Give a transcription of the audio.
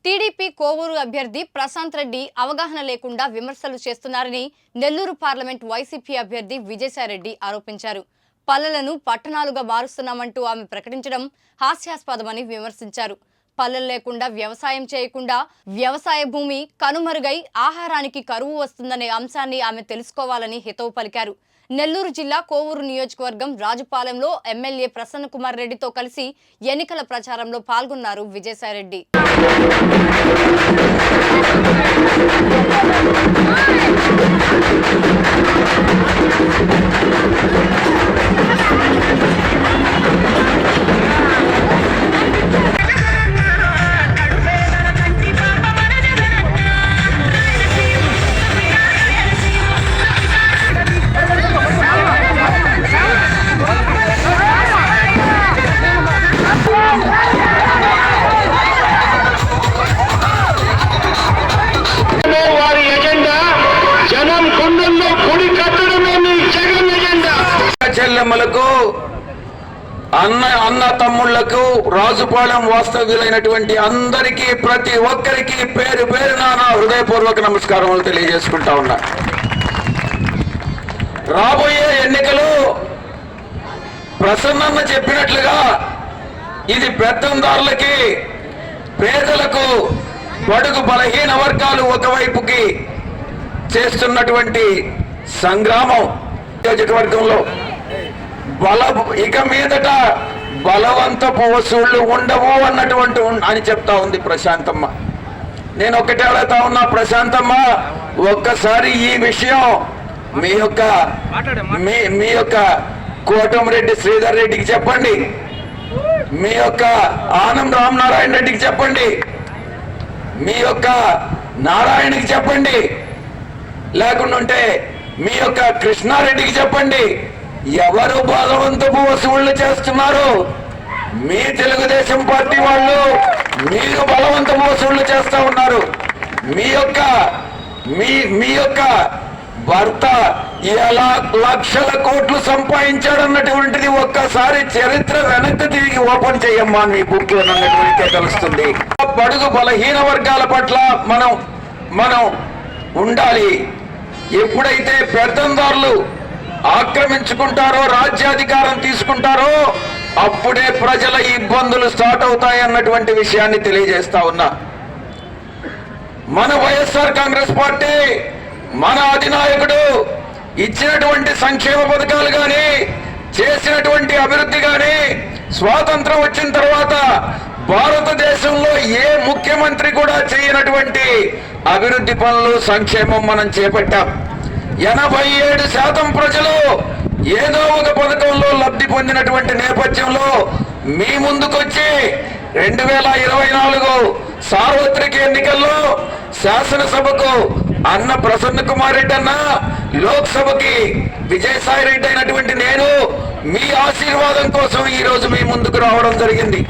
TDP Kovur అభ్యర్థి ప్రశాంత్ రెడ్డి అవగాహన లేకుండా విమర్శలు చేస్తున్నారని నెల్లూరు పార్లమెంట్ వైసీపీ అభ్యర్థి విజయసాయిరెడ్డి ఆరోపించారు. పల్లెలను పట్టణాలుగా మారుస్తున్నామంటూ ఆమె ప్రకటించడం హాస్యాస్పదమని విమర్శించారు. పల్లెలు లేకుండా వ్యవసాయం చేయకుండా వ్యవసాయ భూమి కనుమరుగై ఆహారానికి కరువు వస్తుందనే అంశాన్ని ఆమె తెలుసుకోవాలని హితవు పలికారు. నెల్లూరు జిల్లా కోవూరు నియోజకవర్గం రాజుపాలెంలో ఎమ్మెల్యే ప్రసన్న కుమార్ రెడ్డితో కలిసి ఎన్నికల ప్రచారంలో పాల్గొన్నారు విజయసాయిరెడ్డి. చెల్లెమ్మలకు అన్న తమ్ముళ్లకు రాజుపాలెం వాస్తవ్యులైనటువంటి అందరికీ ప్రతి ఒక్కరికి పేరు పేరున నా హృదయపూర్వక నమస్కారములు తెలియజేసుకుంటా ఉన్నా. రాబోయే ఎన్నికలు ప్రసన్నన్న చెప్పినట్లుగా ఇది పెత్తందారులకి పేదలకు బడుగు బలహీన వర్గాలు ఒకవైపుకి చేస్తున్నటువంటి సంగ్రామం. నియోజకవర్గంలో ఇక మీదట బలవంతపు వసూళ్లు ఉండవు అన్నటువంటి అని చెప్తా ఉంది ప్రశాంతమ్మ. నేను ఒకటే అడుగుతా ఉన్నా, ప్రశాంతమ్మ ఒక్కసారి ఈ విషయం మీ యొక్క కోటమిరెడ్డి శ్రీధర్ రెడ్డికి చెప్పండి, మీ యొక్క ఆనం రామనారాయణ రెడ్డికి చెప్పండి, మీ యొక్క నారాయణకి చెప్పండి, లేకుంటే మీ యొక్క కృష్ణారెడ్డికి చెప్పండి. ఎవరు బలవంతపు వసూళ్లు చేస్తున్నారు? మీ తెలుగుదేశం పార్టీ వాళ్ళు మీరు బలవంతపు వసూళ్లు చేస్తా ఉన్నారు. మీ యొక్క భర్త ఎలా లక్షల కోట్లు సంపాదించాడన్నటువంటిది ఒక్కసారి చరిత్ర వెనక్కి తిరిగి ఓపెన్ చేయమ్మా మీ బుక్ అన్నటువంటిదే తెలుస్తుంది. బడుగు బలహీన వర్గాల పట్ల మనం ఉండాలి. ఎప్పుడైతే పెత్తందారులు ఆక్రమించుకుంటారో రాజ్యాధికారం తీసుకుంటారో అప్పుడే ప్రజల ఇబ్బందులు స్టార్ట్ అవుతాయి అన్నటువంటి విషయాన్ని తెలియజేస్తా ఉన్నా. మన వైఎస్ఆర్ కాంగ్రెస్ పార్టీ మన అధినాయకుడు ఇచ్చినటువంటి సంక్షేమ పథకాలు కానీ చేసినటువంటి అభివృద్ధి కానీ స్వాతంత్రం వచ్చిన తర్వాత భారతదేశంలో ఏ ముఖ్యమంత్రి కూడా చేయనటువంటి అభివృద్ధి పనులు సంక్షేమం మనం చేపట్టాం. 87% ప్రజలు ఏదో ఒక పథకంలో లబ్ధి పొందినటువంటి నేపథ్యంలో మీ ముందుకొచ్చి 2024 సార్వత్రిక ఎన్నికల్లో శాసనసభకు అన్న ప్రసన్న కుమార్ రెడ్డి అన్న, లోక్సభకి విజయసాయి రెడ్డి అయినటువంటి నేను మీ ఆశీర్వాదం కోసం ఈ రోజు మీ ముందుకు రావడం జరిగింది.